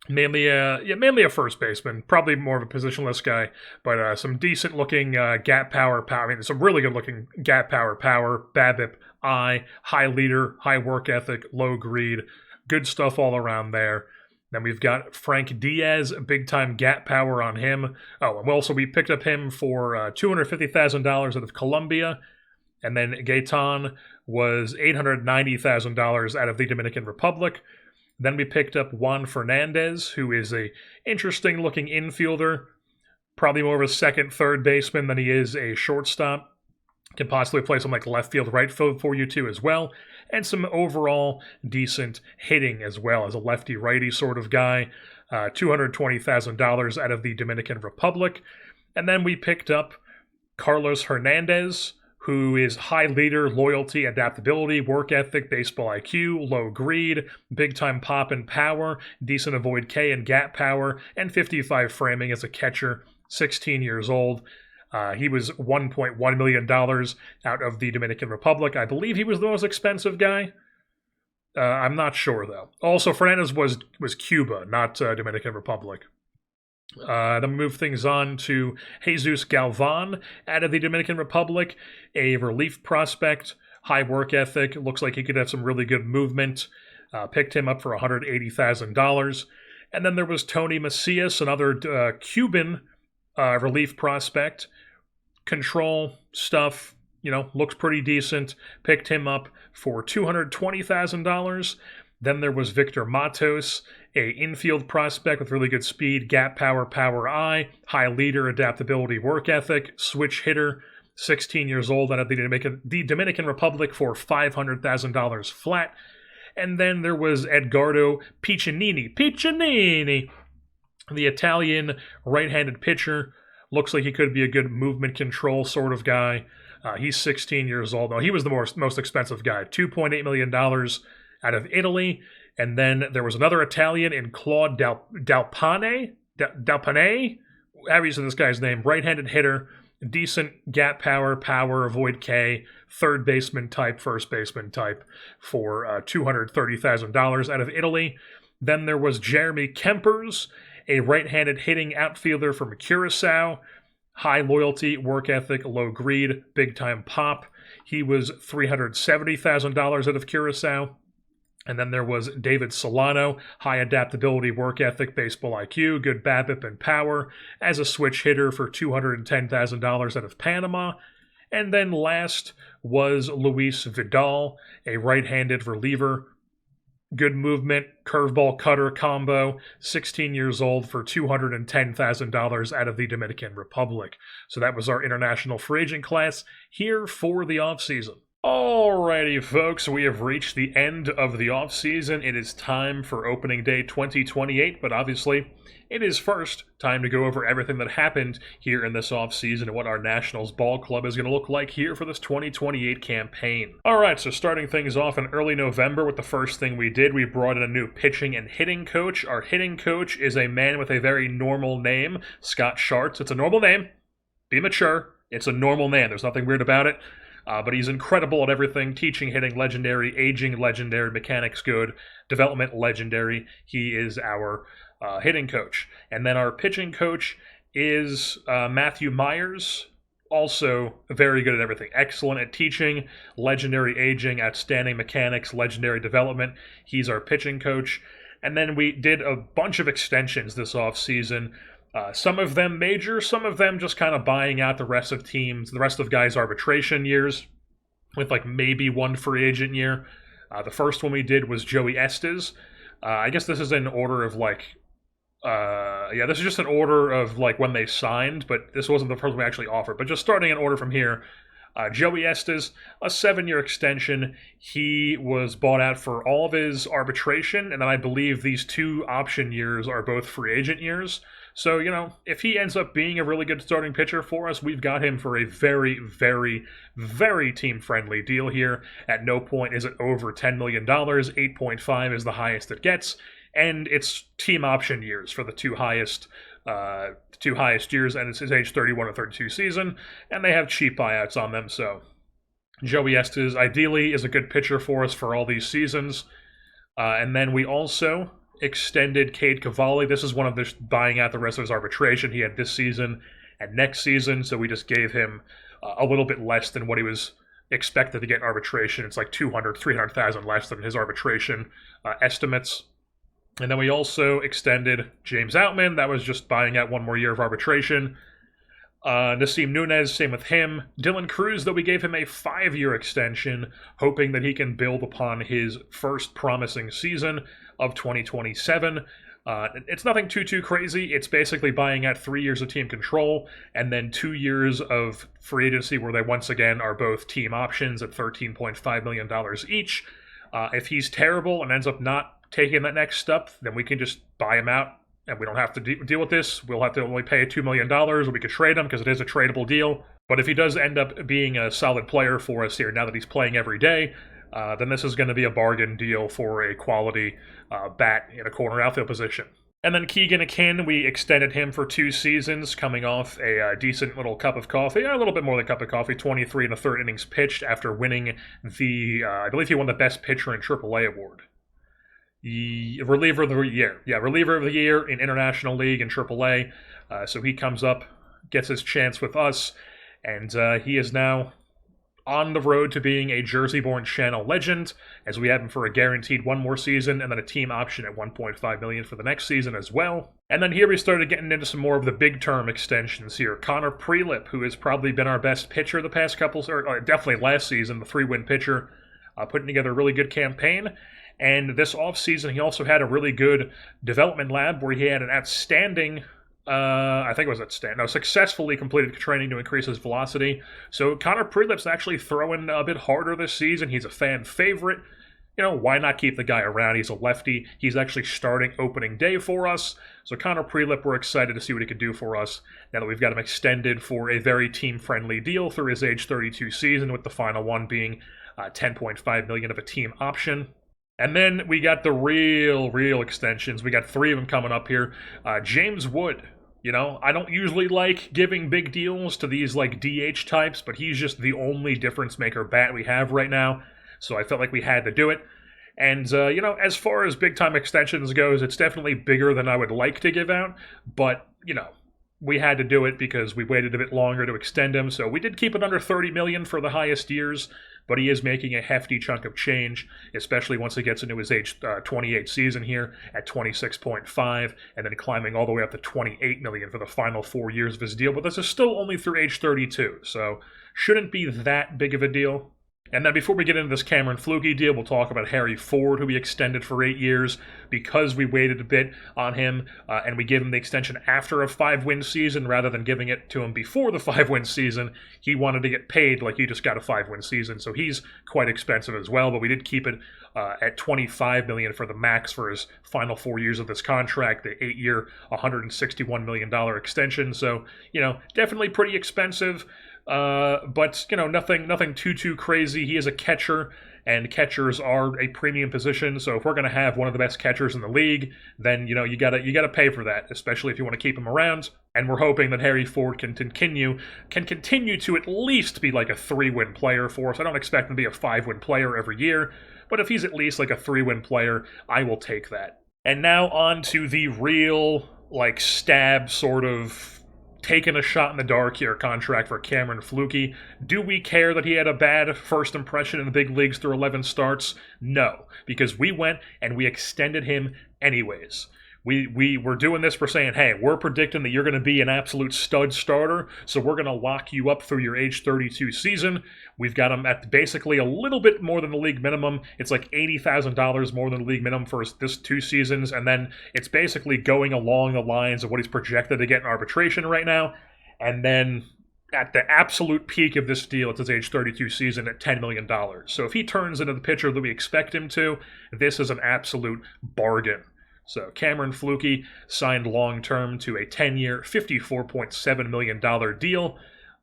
Mainly a first baseman, probably more of a positionless guy, but some decent-looking gap power. I mean, some really good-looking gap power, BABIP, high leader, high work ethic, low greed, good stuff all around there. Then we've got Frank Diaz, big-time gap power on him. Oh, and we picked up him for $250,000 out of Colombia, and then Gaetan was $890,000 out of the Dominican Republic. Then we picked up Juan Fernandez, who is a interesting-looking infielder, probably more of a second, third baseman than he is a shortstop. Can possibly play some like left field, right field for you too as well, and some overall decent hitting as well as a lefty-righty sort of guy. $220,000 out of the Dominican Republic. And then we picked up Carlos Hernandez, who is high leader, loyalty, adaptability, work ethic, baseball IQ, low greed, big-time pop and power, decent avoid K and gap power, and 55 framing as a catcher, 16 years old. He was $1.1 million out of the Dominican Republic. I believe he was the most expensive guy. I'm not sure, though. Also, Fernandez was Cuba, not Dominican Republic. To move things on to Jesus Galvan out of the Dominican Republic, a relief prospect, high work ethic. Looks like he could have some really good movement. Picked him up for $180,000. And then there was Tony Macias, another Cuban relief prospect. Control stuff, looks pretty decent. Picked him up for $220,000. Then there was Victor Matos, a infield prospect with really good speed, gap power, power eye, high leader, adaptability, work ethic, switch hitter, 16 years old out of the Dominican Republic for $500,000 flat. And then there was Edgardo Piccinini, the Italian right-handed pitcher. Looks like he could be a good movement control sort of guy. He's 16 years old. No, he was the most expensive guy, $2.8 million out of Italy. And then there was another Italian in Claude Dalpane. How do you say this guy's name? Right-handed hitter, decent gap power, avoid K, third baseman type, first baseman type for $230,000 out of Italy. Then there was Jeremy Kempers, a right-handed hitting outfielder from Curacao. High loyalty, work ethic, low greed, big-time pop. He was $370,000 out of Curacao. And then there was David Solano, high adaptability, work ethic, baseball IQ, good BABIP and power, as a switch hitter for $210,000 out of Panama. And then last was Luis Vidal, a right-handed reliever, good movement, curveball cutter combo, 16 years old for $210,000 out of the Dominican Republic. So that was our international free agent class here for the offseason. Alrighty, folks, we have reached the end of the offseason. It is time for opening day 2028, but obviously it is first time to go over everything that happened here in this offseason and what our Nationals ball club is going to look like here for this 2028 campaign. Alright, so starting things off in early November with the first thing we did, we brought in a new pitching and hitting coach. Our hitting coach is a man with a very normal name, Scott Schartz. It's a normal name. Be mature. It's a normal name. There's nothing weird about it. But he's incredible at everything. Teaching, hitting, legendary. Aging, legendary. Mechanics, good. Development, legendary. He is our hitting coach. And then our pitching coach is Matthew Myers. Also very good at everything. Excellent at teaching, legendary aging, outstanding mechanics, legendary development. He's our pitching coach. And then we did a bunch of extensions this offseason. Some of them major, some of them just kind of buying out the rest of guys' arbitration years with like maybe one free agent year. The first one we did was Joey Estes. I guess this is in order of this is just an order of like when they signed, but this wasn't the first one we actually offered. But just starting in order from here, Joey Estes, a 7-year extension. He was bought out for all of his arbitration, and then I believe these 2 option years are both free agent years. So, if he ends up being a really good starting pitcher for us, we've got him for a very, very, very team-friendly deal here. At no point is it over $10 million. 8.5 is the highest it gets, and it's team option years for the two highest years, and it's his age 31 or 32 season, and they have cheap buyouts on them, so Joey Estes ideally is a good pitcher for us for all these seasons. And then we also extended Cade Cavalli. This is one of the buying out the rest of his arbitration he had this season and next season, so we just gave him a little bit less than what he was expected to get in arbitration. It's like $300,000 less than his arbitration estimates. And then we also extended James Outman. That was just buying out one more year of arbitration. Nasim Nunez, same with him. Dylan Cruz, though, we gave him a 5-year extension, hoping that he can build upon his first promising season of 2027. It's nothing too crazy. It's basically buying out 3 years of team control and then 2 years of free agency where they once again are both team options at $13.5 million each. If he's terrible and ends up not taking that next step, then we can just buy him out and we don't have to deal with this. We'll have to only pay $2 million, or we could trade him because it is a tradable deal. But if he does end up being a solid player for us here, now that he's playing every day, then this is going to be a bargain deal for a quality bat in a corner outfield position. And then Keegan Akin, we extended him for 2 seasons, coming off a decent little cup of coffee, a little bit more than a cup of coffee, 23 1/3 innings pitched after winning I believe he won the Best Pitcher in AAA award. Reliever of the year. Yeah, reliever of the year in International League and AAA. So he comes up, gets his chance with us, and he is now on the road to being a Jersey-born channel legend, as we have him for a guaranteed one more season, and then a team option at $1.5 million for the next season as well. And then here we started getting into some more of the big-term extensions here. Connor Prelip, who has probably been our best pitcher the past couple, or definitely last season, the 3-win pitcher, putting together a really good campaign. And this offseason, he also had a really good development lab where he had an outstanding I think it was successfully completed training to increase his velocity. So Connor Prelip's actually throwing a bit harder this season. He's a fan favorite. Why not keep the guy around? He's a lefty. He's actually starting opening day for us. So Connor Prelip, we're excited to see what he can do for us now that we've got him extended for a very team-friendly deal through his age 32 season, with the final one being $10.5 million of a team option. And then we got the real extensions. We got 3 of them coming up here. James Wood. I don't usually like giving big deals to these DH types, but he's just the only difference maker bat we have right now. So I felt like we had to do it. And, as far as big time extensions goes, it's definitely bigger than I would like to give out. But, we had to do it because we waited a bit longer to extend him. So we did keep it under $30 million for the highest years, but he is making a hefty chunk of change, especially once he gets into his age 28 season here at 26.5, and then climbing all the way up to $28 million for the final 4 years of his deal. But this is still only through age 32, so shouldn't be that big of a deal. And then before we get into this Cameron Flukie deal, we'll talk about Harry Ford, who we extended for 8 years because we waited a bit on him, and we gave him the extension after a 5-win season rather than giving it to him before the 5-win season. He wanted to get paid like he just got a 5-win season, so he's quite expensive as well, but we did keep it at $25 million for the max for his final 4 years of this contract, the 8-year, $161 million extension. So, definitely pretty expensive. But nothing too crazy. He is a catcher, and catchers are a premium position. So if we're going to have one of the best catchers in the league, then you gotta pay for that, especially if you want to keep him around. And we're hoping that Harry Ford can continue to at least be like a 3-win player for us. I don't expect him to be a 5-win player every year, but if he's at least like a 3-win player, I will take that. And now on to the real stab sort of taking a shot in the dark here contract for Cameron Flukie. Do we care that he had a bad first impression in the big leagues through 11 starts? No, because we went and we extended him anyways. We were doing this for saying, hey, we're predicting that you're going to be an absolute stud starter, so we're going to lock you up through your age 32 season. We've got him at basically a little bit more than the league minimum. It's like $80,000 more than the league minimum for this 2 seasons, and then it's basically going along the lines of what he's projected to get in arbitration right now. And then at the absolute peak of this deal, it's his age 32 season at $10 million. So if he turns into the pitcher that we expect him to, this is an absolute bargain. So Cameron Flukie signed long-term to a 10-year, $54.7 million deal,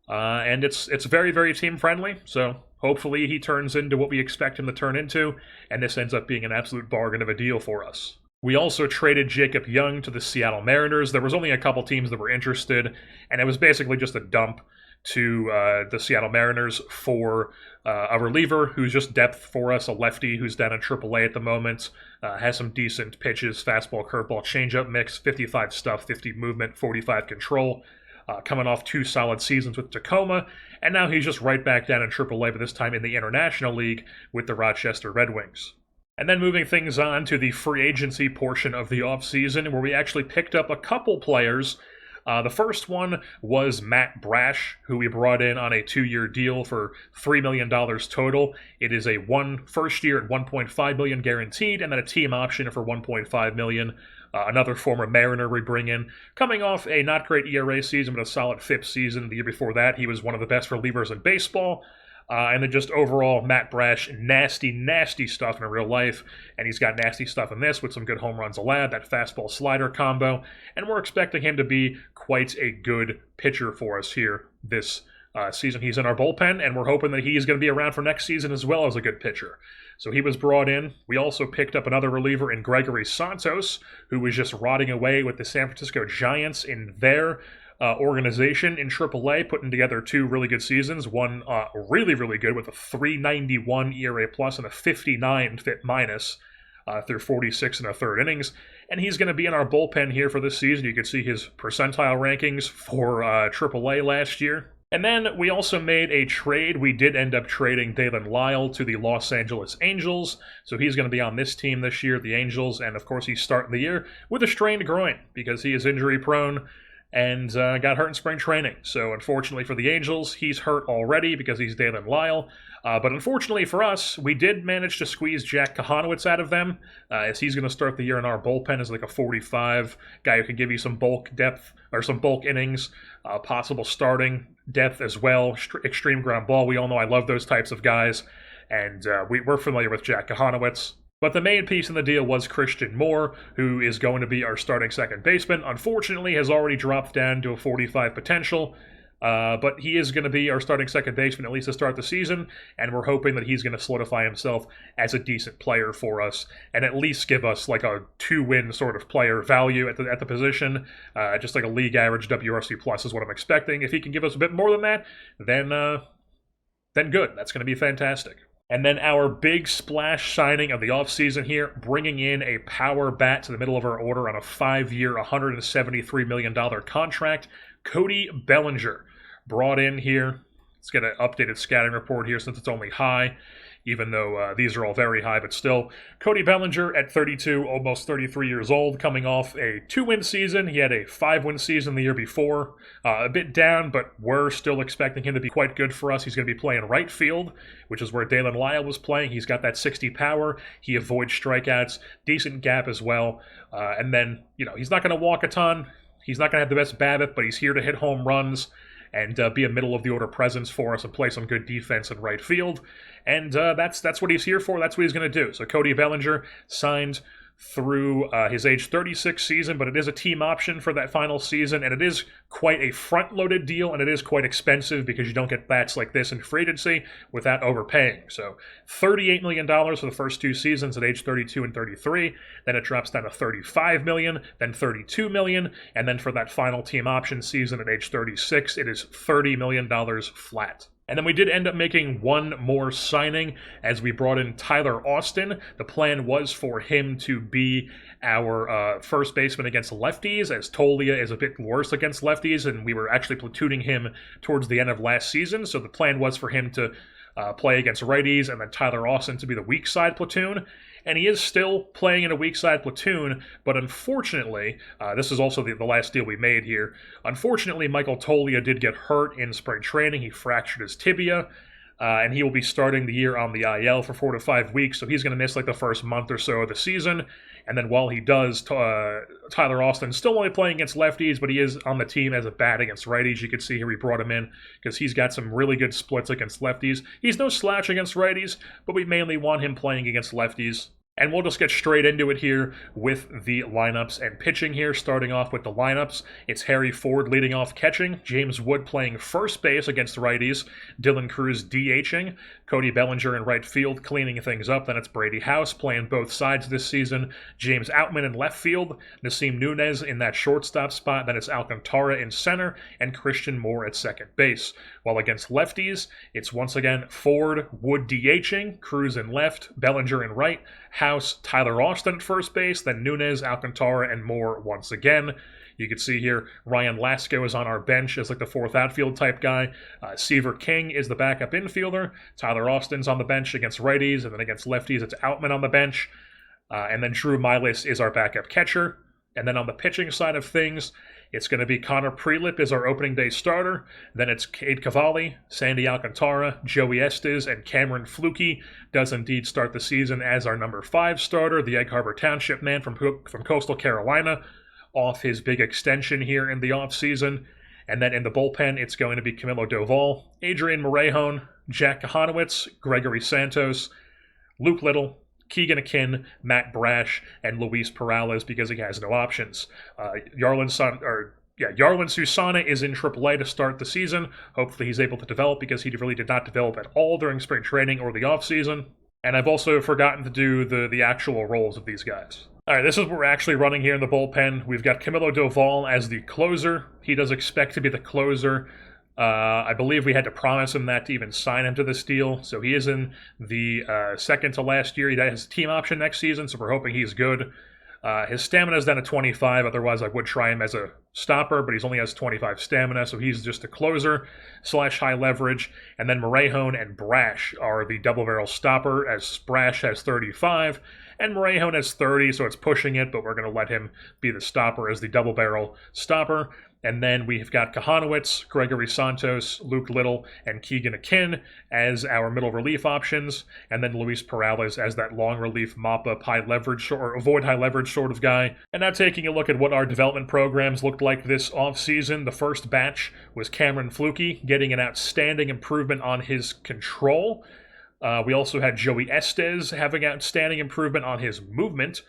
and it's very, very team-friendly, so hopefully he turns into what we expect him to turn into, and this ends up being an absolute bargain of a deal for us. We also traded Jacob Young to the Seattle Mariners. There was only a couple teams that were interested, and it was basically just a dump to the Seattle Mariners for a reliever who's just depth for us, a lefty who's down in AAA at the moment, has some decent pitches, fastball, curveball, changeup mix, 55 stuff, 50 movement, 45 control, coming off 2 solid seasons with Tacoma, and now he's just right back down in AAA, but this time in the International League with the Rochester Red Wings. And then moving things on to the free agency portion of the offseason, where we actually picked up a couple players. The first one was Matt Brash, who we brought in on a 2-year deal for $3 million total. It is a first year at $1.5 million guaranteed, and then a team option for $1.5 million. Another former Mariner we bring in, coming off a not great ERA season, but a solid 5th season. The year before that, he was one of the best relievers in baseball. And then just overall, Matt Brash, nasty stuff in real life, and he's got nasty stuff in this with some good home runs allowed, that fastball-slider combo, and we're expecting him to be quite a good pitcher for us here this season. He's in our bullpen, and we're hoping that he's going to be around for next season as well as a good pitcher. So he was brought in. We also picked up another reliever in Gregory Santos, who was just rotting away with the San Francisco Giants in their organization in AAA, putting together 2 really good seasons. One really good with a 391 ERA plus and a 59 FIP minus. through 46 and a third innings. And he's going to be in our bullpen here for this season. You can see his percentile rankings for AAA last year. And then we also made a trade. We did end up trading Dalen Lyle to the Los Angeles Angels. So he's going to be on this team this year, the Angels. And of course, he's starting the year with a strained groin because he is injury prone and got hurt in spring training. So unfortunately for the Angels, he's hurt already because he's Dalen Lyle. But unfortunately for us, we did manage to squeeze Jack Kahanowitz out of them, as he's going to start the year in our bullpen as like a 45 guy who can give you some bulk depth or some bulk innings, possible starting depth as well, extreme ground ball. We all know I love those types of guys, and we're familiar with Jack Kahanowitz. But the main piece in the deal was Christian Moore, who is going to be our starting second baseman. Unfortunately, has already dropped down to a 45 potential. But he is going to be our starting second baseman, at least to start the season, and we're hoping that he's going to solidify himself as a decent player for us, and at least give us like a 2-win sort of player value at the position, just like a league average WRC plus is what I'm expecting. If he can give us a bit more than that, then good. That's going to be fantastic. And then our big splash signing of the offseason here, bringing in a power bat to the middle of our order on a 5-year, $173 million contract, Cody Bellinger. Brought in here. Let's get an updated scouting report here since it's only high, even though these are all very high, but still. Cody Bellinger at 32, almost 33 years old, coming off a 2-win season. He had a 5-win season the year before. A bit down, but we're still expecting him to be quite good for us. He's going to be playing right field, which is where Dalen Lyle was playing. He's got that 60 power. He avoids strikeouts, decent gap as well. And then, he's not going to walk a ton. He's not going to have the best BABIP, but he's here to hit home runs and be a middle-of-the-order presence for us and play some good defense in right field. And that's what he's here for. That's what he's going to do. So Cody Bellinger signed through his age 36 season, but it is a team option for that final season, and it is quite a front-loaded deal, and it is quite expensive because you don't get bats like this in free agency without overpaying. So $38 million for the first 2 seasons at age 32 and 33, then it drops down to $35 million, then $32 million, and then for that final team option season at age 36, it is $30 million flat. And then we did end up making one more signing as we brought in Tyler Austin. The plan was for him to be our first baseman against lefties, as Tolia is a bit worse against lefties, and we were actually platooning him towards the end of last season. So the plan was for him to play against righties, and then Tyler Austin to be the weak side platoon. And he is still playing in a weak side platoon, but unfortunately, this is also the last deal we made here. Unfortunately, Michael Tolia did get hurt in spring training. He fractured his tibia, and he will be starting the year on the IL for 4 to 5 weeks, so he's going to miss like the first month or so of the season. And then while he does, Tyler Austin still only playing against lefties, but he is on the team as a bat against righties. You can see here we brought him in because he's got some really good splits against lefties. He's no slouch against righties, but we mainly want him playing against lefties. And we'll just get straight into it here with the lineups and pitching here. Starting off with the lineups, it's Harry Ford leading off catching, James Wood playing first base against righties, Dylan Cruz DHing, Cody Bellinger in right field cleaning things up. Then it's Brady House playing both sides this season, James Outman in left field, Nasim Nunez in that shortstop spot. Then it's Alcantara in center and Christian Moore at second base. While against lefties, it's once again Ford, Wood DHing, Cruz in left, Bellinger in right, House, Tyler Austin at first base, then Nunez, Alcantara, and Moore once again. You can see here Ryan Lasco is on our bench as like the fourth outfield type guy. Seaver King is the backup infielder. Tyler Austin's on the bench against righties, and then against lefties it's Outman on the bench. And then Drew Milas is our backup catcher. And then on the pitching side of things, it's going to be Connor Prelip as our opening day starter. Then it's Cade Cavalli, Sandy Alcantara, Joey Estes, and Cameron Flukie does indeed start the season as our number 5 starter, the Egg Harbor Township man from Coastal Carolina, off his big extension here in the offseason. And then in the bullpen, it's going to be Camilo Doval, Adrian Morejón, Jack Kahanowitz, Gregory Santos, Luke Little, Keegan Akin, Matt Brash, and Luis Perales because he has no options. Yarlin Susana is in AAA to start the season. Hopefully he's able to develop because he really did not develop at all during spring training or the offseason. And I've also forgotten to do the actual roles of these guys. All right, this is what we're actually running here in the bullpen. We've got Camilo Doval as the closer. He does expect to be the closer I believe we had to promise him that to even sign him to this deal. So he is in the second to last year. He has a team option next season, so we're hoping he's good. His stamina is down to 25. Otherwise, I would try him as a stopper, but he's only has 25 stamina, so he's just a closer / high leverage. And then Morehone and Brash are the double barrel stopper, as Brash has 35 and Morehone has 30, so it's pushing it, but we're going to let him be the stopper as the double barrel stopper. And then we've got Kahanowitz, Gregory Santos, Luke Little, and Keegan Akin as our middle relief options. And then Luis Perales as that long relief mop-up high leverage or avoid high leverage sort of guy. And now taking a look at what our development programs looked like this offseason. The first batch was Cameron Flukie getting an outstanding improvement on his control. We also had Joey Estes having outstanding improvement on his movement.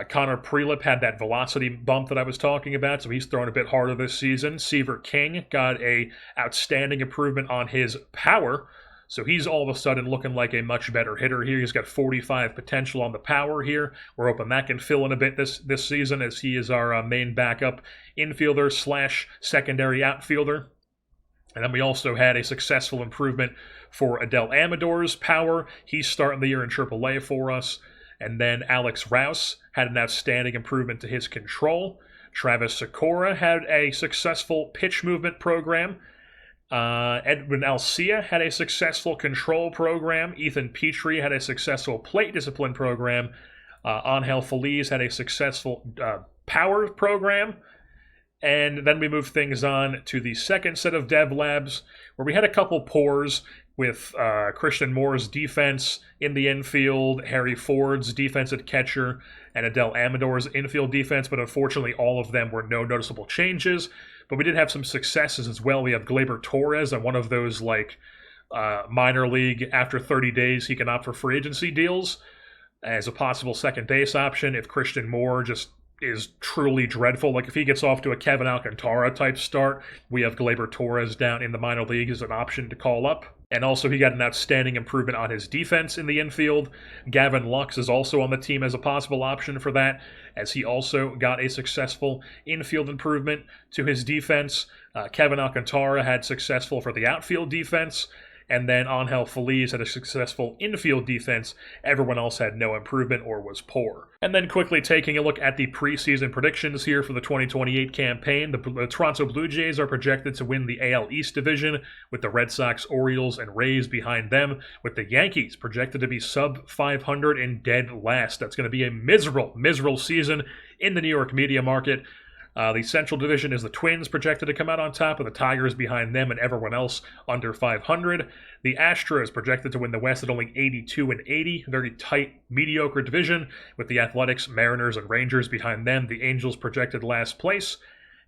Connor Prelip had that velocity bump that I was talking about, so he's thrown a bit harder this season. Seaver King got a outstanding improvement on his power, so he's all of a sudden looking like a much better hitter here. He's got 45 potential on the power here. We're hoping that can fill in a bit this season, as he is our main backup infielder / secondary outfielder. And then we also had a successful improvement for Adel Amador's power. He's starting the year in AAA for us. And then Alex Rouse had an outstanding improvement to his control. Travis Sikora had a successful pitch movement program. Edwin Alcia had a successful control program. Ethan Petrie had a successful plate discipline program. Angel Feliz had a successful power program. And then we move things on to the second set of dev labs, where we had a couple pours with Christian Moore's defense in the infield, Harry Ford's defense at catcher, and Adel Amador's infield defense, but unfortunately all of them were no noticeable changes. But we did have some successes as well. We have Gleyber Torres on one of those minor league, after 30 days he can opt for free agency deals as a possible second base option if Christian Moore just is truly dreadful. Like if he gets off to a Kevin Alcantara type start, we have Gleyber Torres down in the minor league as an option to call up. And also he got an outstanding improvement on his defense in the infield. Gavin Lux is also on the team as a possible option for that, as he also got a successful infield improvement to his defense. Kevin Alcantara had successful for the outfield defense. And then Angel Feliz had a successful infield defense. Everyone else had no improvement or was poor. And then quickly taking a look at the preseason predictions here for the 2028 campaign. The Toronto Blue Jays are projected to win the AL East division, with the Red Sox, Orioles, and Rays behind them, with the Yankees projected to be sub 500 and dead last. That's going to be a miserable season in the New York media market. The Central Division is the Twins projected to come out on top, with the Tigers behind them and everyone else under 500. The Astros projected to win the West at only 82 and 80. Very tight, mediocre division, with the Athletics, Mariners, and Rangers behind them. The Angels projected last place.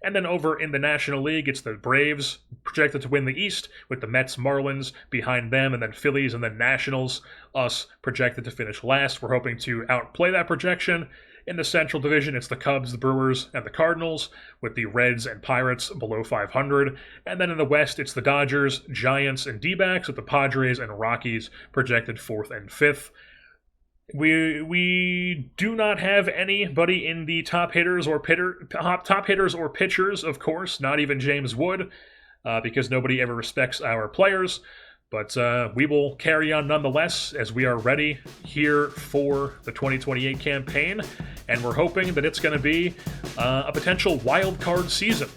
And then over in the National League, it's the Braves projected to win the East, with the Mets, Marlins behind them, and then Phillies, and then Nationals, us projected to finish last. We're hoping to outplay that projection. In the Central Division, it's the Cubs, the Brewers, and the Cardinals, with the Reds and Pirates below 500. And then in the West, it's the Dodgers, Giants, and D-backs, with the Padres and Rockies projected 4th and 5th. We do not have anybody in the top hitters or pitchers, of course, not even James Wood, because nobody ever respects our players. But we will carry on nonetheless, as we are ready here for the 2028 campaign, and we're hoping that it's going to be a potential wild card season.